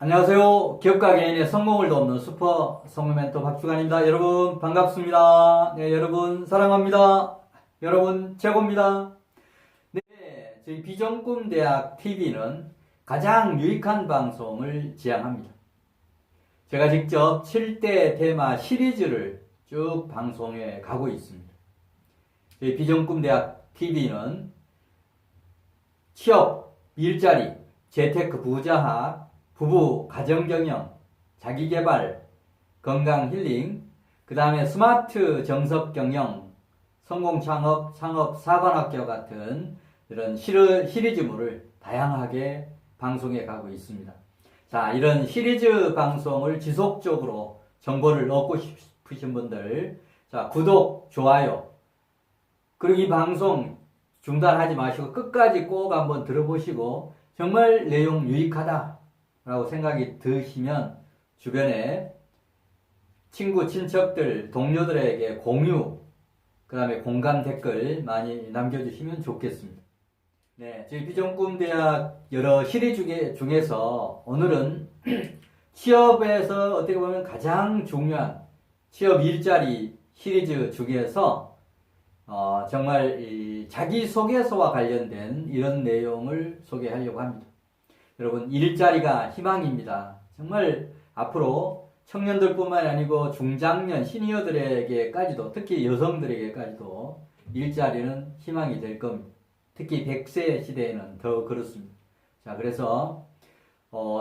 안녕하세요. 기업가 개인의 성공을 돕는 슈퍼 성공 멘토 박주관입니다. 여러분 반갑습니다. 네, 여러분 사랑합니다. 여러분 최고입니다. 네, 저희 비전꿈대학 TV는 가장 유익한 방송을 지향합니다. 제가 직접 7대 테마 시리즈를 쭉 방송해 가고 있습니다. 저희 비전꿈대학 TV는 취업, 일자리, 재테크, 부자학, 부부, 가정경영, 자기개발, 건강 힐링, 그 다음에 스마트 정석경영, 성공창업, 창업, 사관학교 같은 이런 시리즈물을 다양하게 방송해 가고 있습니다. 자, 이런 시리즈 방송을 지속적으로 정보를 얻고 싶으신 분들, 자, 구독, 좋아요, 그리고 이 방송 중단하지 마시고 끝까지 꼭 한번 들어보시고 정말 내용 유익하다 라고 생각이 드시면 주변에 친구, 친척들, 동료들에게 공유, 그 다음에 공감 댓글 많이 남겨주시면 좋겠습니다. 네, 저희 비전꿈대학 여러 시리즈 중에서 오늘은 취업에서 어떻게 보면 가장 중요한 취업 일자리 시리즈 중에서 정말 이 자기소개서와 관련된 이런 내용을 소개하려고 합니다. 여러분, 일자리가 희망입니다. 정말 앞으로 청년들뿐만 아니고 중장년, 시니어들에게까지도, 특히 여성들에게까지도 일자리는 희망이 될 겁니다. 특히 100세 시대에는 더 그렇습니다. 자, 그래서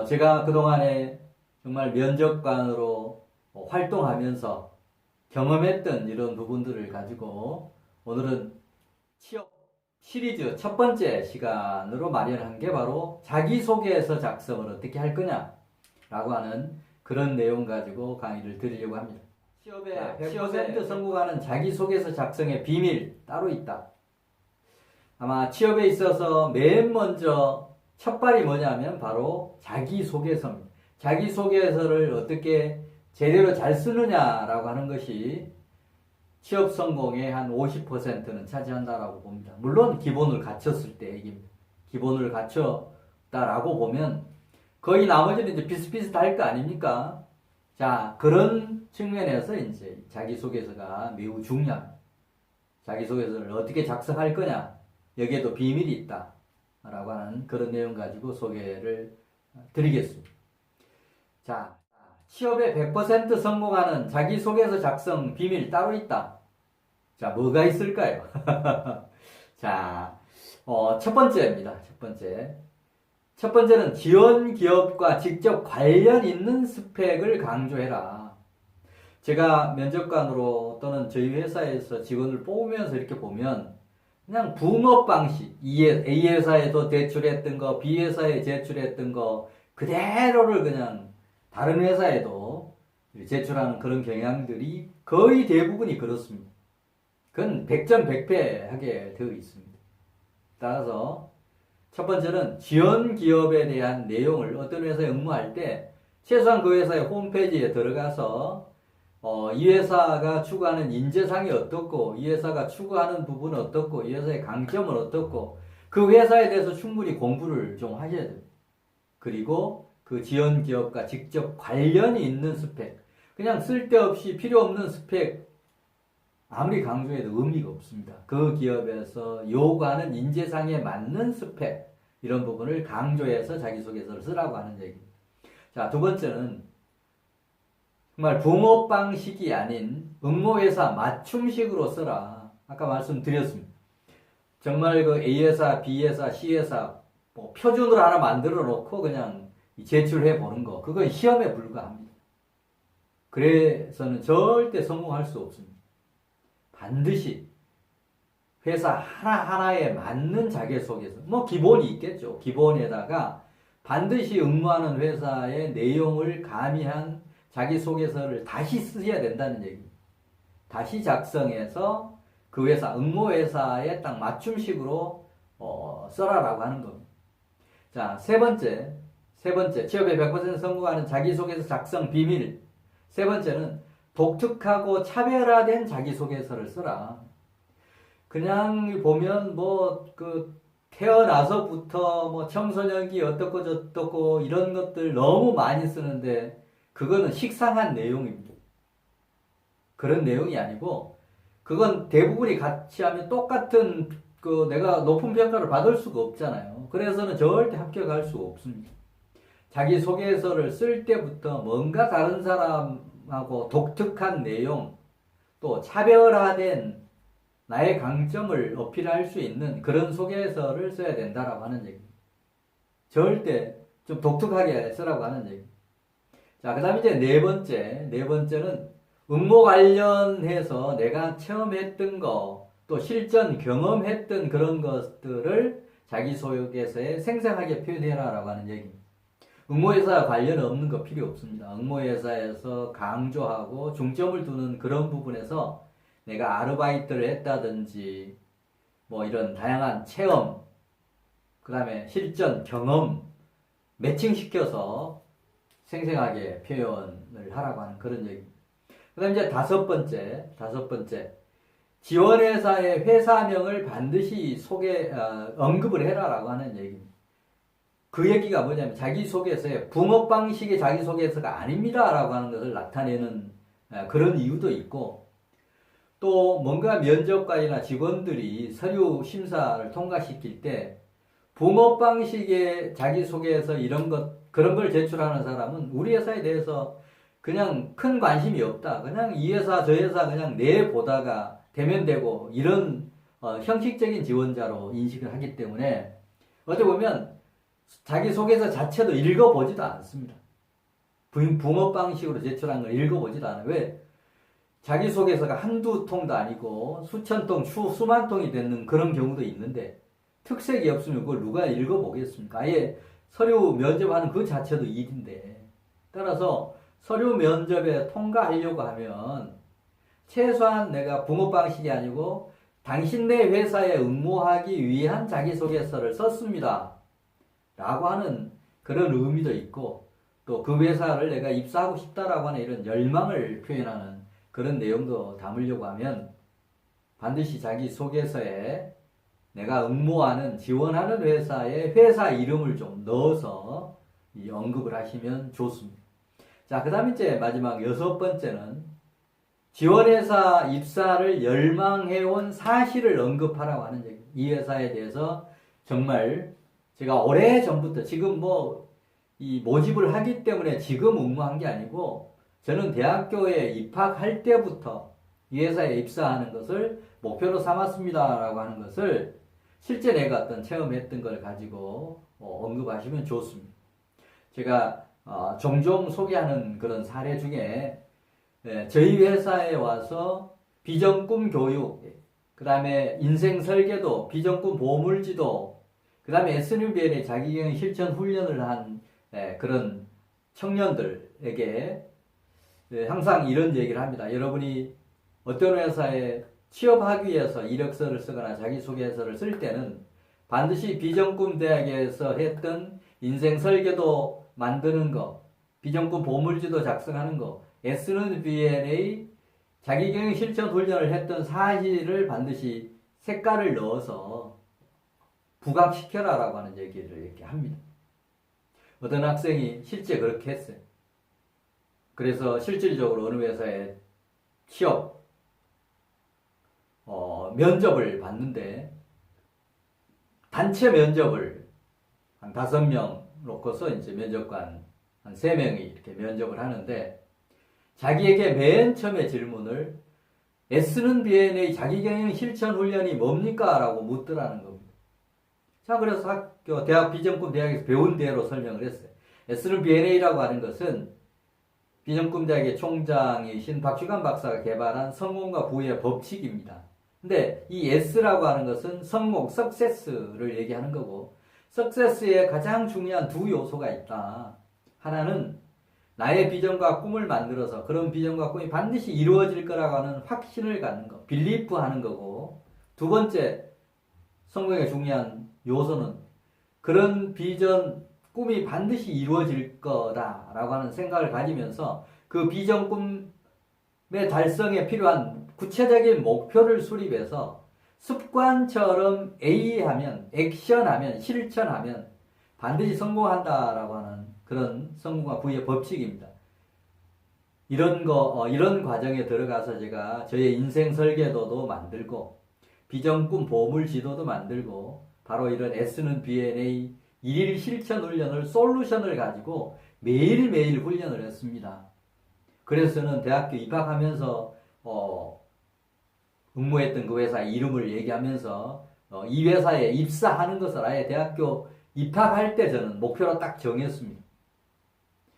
제가 그동안에 정말 면접관으로 활동하면서 경험했던 이런 부분들을 가지고 오늘은 취업 시리즈 첫 번째 시간으로 마련한 게 바로 자기소개서 작성을 어떻게 할 거냐 라고 하는 그런 내용 가지고 강의를 드리려고 합니다. 취업에 100% 성공하는 자기소개서 작성의 비밀 따로 있다. 아마 취업에 있어서 맨 먼저 첫발이 뭐냐면 바로 자기소개서입니다. 자기소개서를 어떻게 제대로 잘 쓰느냐라고 하는 것이 취업 성공의 한 50%는 차지한다라고 봅니다. 물론 기본을 갖췄을 때 얘기입니다. 기본을 갖췄다라고 보면 거의 나머지는 이제 비슷비슷할 거 아닙니까? 자, 그런 측면에서 이제 자기소개서가 매우 중요합니다. 자기소개서를 어떻게 작성할 거냐, 여기에도 비밀이 있다 라고 하는 그런 내용 가지고 소개를 드리겠습니다. 자, 취업에 100% 성공하는 자기소개서 작성 비밀 따로 있다. 자, 뭐가 있을까요? 자, 첫 번째입니다. 첫 번째는 지원 기업과 직접 관련 있는 스펙을 강조해라. 제가 면접관으로 또는 저희 회사에서 직원을 뽑으면서 이렇게 보면 그냥 붕업 방식, A 회사에도 제출했던 거, B 회사에 제출했던 거 그대로를 그냥 다른 회사에도 제출하는 그런 경향들이 거의 대부분이 그렇습니다. 그건 100점 100패 하게 되어 있습니다. 따라서 첫 번째는 지원 기업에 대한 내용을 어떤 회사에 응모할 때 최소한 그 회사의 홈페이지에 들어가서 이 회사가 추구하는 인재상이 어떻고, 이 회사가 추구하는 부분은 어떻고, 이 회사의 강점은 어떻고, 그 회사에 대해서 충분히 공부를 좀 하셔야 됩니다. 그리고 그 지원 기업과 직접 관련이 있는 스펙, 그냥 쓸데없이 필요 없는 스펙 아무리 강조해도 의미가 없습니다. 그 기업에서 요구하는 인재상에 맞는 스펙 이런 부분을 강조해서 자기소개서를 쓰라고 하는 얘기입니다. 자, 두 번째는 정말 붕업 방식이 아닌 응모회사 맞춤식으로 써라. 아까 말씀드렸습니다. 정말 그 A회사, B회사, C회사 뭐 표준으로 하나 만들어 놓고 그냥 제출해 보는 거, 그건 시험에 불과합니다. 그래서는 절대 성공할 수 없습니다. 반드시 회사 하나하나에 맞는 자기소개서, 뭐 기본이 있겠죠. 기본에다가 반드시 응모하는 회사의 내용을 가미한 자기소개서를 다시 쓰셔야 된다는 얘기입니다. 다시 작성해서 그 회사, 응모회사에 딱 맞춤식으로 써라라고 하는 겁니다. 자, 세 번째, 취업에 100% 성공하는 자기소개서 작성 비밀. 세 번째는 독특하고 차별화된 자기소개서를 써라. 그냥 보면 태어나서부터 뭐 청소년기 어떻고 저떻고 이런 것들 너무 많이 쓰는데 그거는 식상한 내용입니다. 그런 내용이 아니고 그건 대부분이 같이 하면 똑같은 그 내가 높은 평가를 받을 수가 없잖아요. 그래서는 절대 합격할 수가 없습니다. 자기소개서를 쓸 때부터 뭔가 다른 사람하고 독특한 내용 또 차별화된 나의 강점을 어필할 수 있는 그런 소개서를 써야 된다라고 하는 얘기입니다. 절대 좀 독특하게 쓰라고 하는 얘기입니다. 자, 그 다음에 이제 네 번째는 응모 관련해서 내가 체험했던 거, 또 실전 경험했던 그런 것들을 자기소개서에 생생하게 표현해라라고 하는 얘기입니다. 응모회사 관련 없는 거 필요 없습니다. 응모회사에서 강조하고 중점을 두는 그런 부분에서 내가 아르바이트를 했다든지 뭐 이런 다양한 체험, 그 다음에 실전 경험 매칭시켜서 생생하게 표현을 하라고 하는 그런 얘기입니다. 그 다음에 이제 다섯 번째. 지원회사의 회사명을 반드시 언급을 해라라고 하는 얘기입니다. 그 얘기가 뭐냐면 자기소개서에 붕업 방식의 자기소개서가 아닙니다라고 하는 것을 나타내는 그런 이유도 있고 또 뭔가 면접관이나 직원들이 서류 심사를 통과시킬 때 붕업 방식의 자기소개서 그런 걸 제출하는 사람은 우리 회사에 대해서 그냥 큰 관심이 없다. 그냥 이 회사 저 회사 그냥 내보다가 되면 되고 이런 형식적인 지원자로 인식을 하기 때문에 어떻게 보면 자기소개서 자체도 읽어보지도 않습니다. 붕업 방식으로 제출한 걸 읽어보지도 않아요. 왜? 자기소개서가 한두 통도 아니고 수천 통, 수만 통이 되는 그런 경우도 있는데 특색이 없으면 그걸 누가 읽어보겠습니까? 아예 서류 면접하는 그 자체도 일인데 따라서 서류 면접에 통과하려고 하면 최소한 내가 붕업 방식이 아니고 당신네 회사에 응모하기 위한 자기소개서를 썼습니다. 라고 하는 그런 의미도 있고 또 그 회사를 내가 입사하고 싶다라고 하는 이런 열망을 표현하는 그런 내용도 담으려고 하면 반드시 자기소개서에 내가 응모하는 지원하는 회사의 회사 이름을 좀 넣어서 언급을 하시면 좋습니다. 자, 그 다음에 이제 마지막 여섯 번째는 지원회사 입사를 열망해온 사실을 언급하라고 하는 얘기. 이 회사에 대해서 정말 제가 오래전부터 지금 이 모집을 하기 때문에 지금 응모한 게 아니고 저는 대학교에 입학할 때부터 이 회사에 입사하는 것을 목표로 삼았습니다라고 하는 것을 실제 내가 어떤 체험했던 걸 가지고 언급하시면 좋습니다. 제가 종종 소개하는 그런 사례 중에 저희 회사에 와서 비전꿈 교육, 그 다음에 인생 설계도, 비전꿈 보물지도, 그 다음에 SNUBN의 자기경 실천 훈련을 한 그런 청년들에게 항상 이런 얘기를 합니다. 여러분이 어떤 회사에 취업하기 위해서 이력서를 쓰거나 자기소개서를 쓸 때는 반드시 비전꿈 대학에서 했던 인생 설계도 만드는 거, 비전꿈 보물지도 작성하는 거, SNUBN의 자기경영 실천 훈련을 했던 사실을 반드시 색깔을 넣어서 부각시켜라라고 하는 얘기를 이렇게 합니다. 어떤 학생이 실제 그렇게 했어요. 그래서 실질적으로 어느 회사에 취업 면접을 봤는데 단체 면접을 한 5명 놓고서 이제 면접관 한 3명이 이렇게 면접을 하는데 자기에게 맨 처음에 질문을 SNUBN의 자기경영 실천 훈련이 뭡니까? 라고 묻더라는 겁니다. 자, 그래서 대학 비전꿈 대학에서 배운 대로 설명을 했어요. SNUBNA라고 하는 것은 비전꿈 대학의 총장이신 박주관 박사가 개발한 성공과 부의 법칙입니다. 근데 이 S라고 하는 것은 성공, 석세스를 얘기하는 거고 석세스에 가장 중요한 두 요소가 있다. 하나는 나의 비전과 꿈을 만들어서 그런 비전과 꿈이 반드시 이루어질 거라고 하는 확신을 갖는 거, 빌리프 하는 거고 두 번째 성공의 중요한 요소는 그런 비전, 꿈이 반드시 이루어질 거다라고 하는 생각을 가지면서 그 비전, 꿈의 달성에 필요한 구체적인 목표를 수립해서 습관처럼 A하면, 액션하면, 실천하면 반드시 성공한다라고 하는 그런 성공과 부의 법칙입니다. 이런 과정에 들어가서 제가 저의 인생 설계도도 만들고, 비전꿈 보물 지도도 만들고, 바로 이런 S는 BNA 일일 실천 훈련을, 솔루션을 가지고 매일매일 훈련을 했습니다. 그래서 저는 대학교 입학하면서, 근무했던 그 회사 이름을 얘기하면서, 이 회사에 입사하는 것을 아예 대학교 입학할 때 저는 목표로 딱 정했습니다.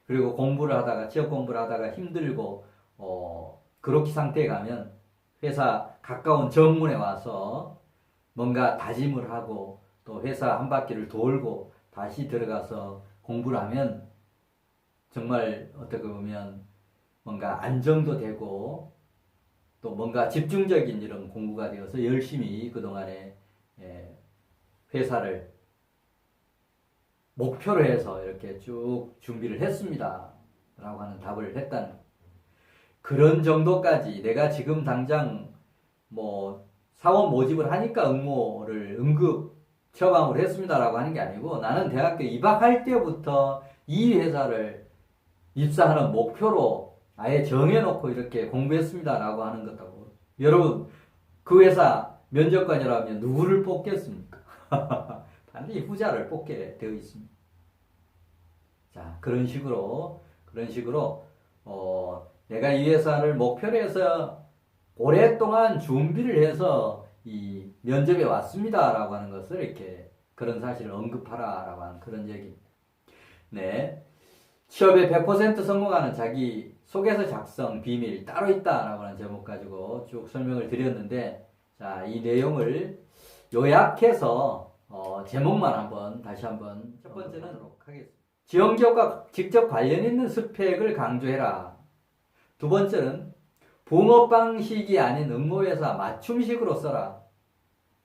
그리고 공부를 하다가, 취업 공부를 하다가 힘들고, 그렇게 상태에 가면 회사 가까운 정문에 와서 뭔가 다짐을 하고 또 회사 한 바퀴를 돌고 다시 들어가서 공부를 하면 정말 어떻게 보면 뭔가 안정도 되고 또 뭔가 집중적인 이런 공부가 되어서 열심히 그동안에 회사를 목표로 해서 이렇게 쭉 준비를 했습니다. 라고 하는 답을 했다는 그런 정도까지 내가 지금 당장 뭐 사원 모집을 하니까 응모를 응급 처방으로 했습니다라고 하는 게 아니고 나는 대학교 입학할 때부터 이 회사를 입사하는 목표로 아예 정해놓고 이렇게 공부했습니다라고 하는 것하고 여러분 그 회사 면접관이라면 누구를 뽑겠습니까? 반드시 후자를 뽑게 되어 있습니다. 자, 그런 식으로 내가 이 회사를 목표로 해서 오랫동안 준비를 해서 이 면접에 왔습니다라고 하는 것을 이렇게 그런 사실을 언급하라라고 하는 그런 얘기입니다. 네. 취업에 100% 성공하는 자기 소개서 작성 비밀 따로 있다라고 하는 제목 가지고 쭉 설명을 드렸는데 자, 이 내용을 요약해서 제목만 다시 한번 첫 번째는 하도록 하겠습니다. 지원기업과 직접 관련 있는 스펙을 강조해라. 두 번째는 붕업 방식이 아닌 응모회사 맞춤식으로 써라.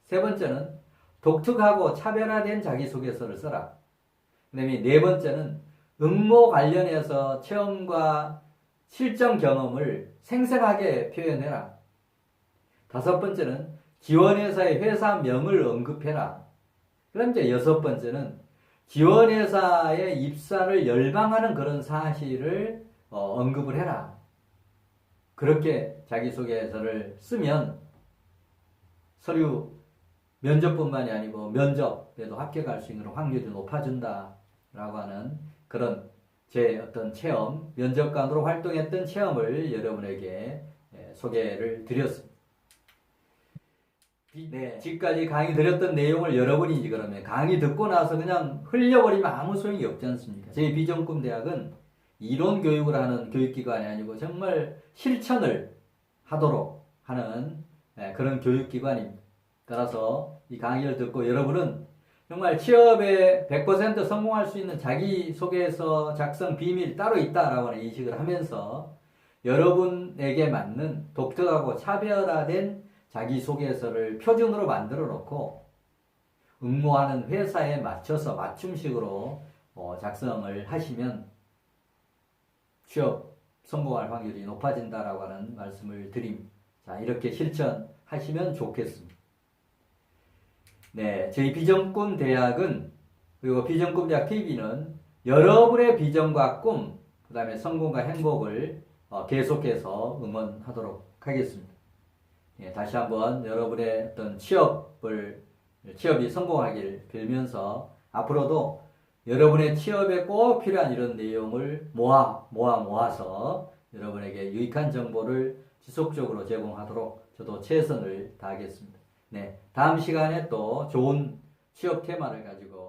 세 번째는 독특하고 차별화된 자기소개서를 써라. 그 다음에 네 번째는 응모 관련해서 체험과 실전 경험을 생생하게 표현해라. 다섯 번째는 지원회사의 회사명을 언급해라. 그럼 이제 여섯 번째는 지원회사의 입사를 열망하는 그런 사실을 언급을 해라. 그렇게 자기소개서를 쓰면 서류 면접뿐만이 아니고 면접에도 합격할 수 있는 확률이 높아진다라고 하는 그런 제 어떤 체험, 면접관으로 활동했던 체험을 여러분에게 소개를 드렸습니다. 네, 지금까지 강의 드렸던 내용을 여러분이 이제 그러면 강의 듣고 나서 그냥 흘려버리면 아무 소용이 없지 않습니까? 저희 비전꿈 대학은 이론 교육을 하는 교육기관이 아니고 정말 실천을 하도록 하는 그런 교육기관입니다. 따라서 이 강의를 듣고 여러분은 정말 취업에 100% 성공할 수 있는 자기소개서 작성 비밀 따로 있다라고 하는 인식을 하면서 여러분에게 맞는 독특하고 차별화된 자기소개서를 표준으로 만들어 놓고 응모하는 회사에 맞춰서 맞춤식으로 작성을 하시면 취업 성공할 확률이 높아진다라고 하는 말씀을 드립니다. 자, 이렇게 실천하시면 좋겠습니다. 네, 저희 비전꿈 대학은 그리고 비전꿈 대학 TV는 여러분의 비전과 꿈, 그 다음에 성공과 행복을 계속해서 응원하도록 하겠습니다. 예, 다시 한번 여러분의 어떤 취업이 성공하길 빌면서 앞으로도 여러분의 취업에 꼭 필요한 이런 내용을 모아서 여러분에게 유익한 정보를 지속적으로 제공하도록 저도 최선을 다하겠습니다. 네, 다음 시간에 또 좋은 취업 테마를 가지고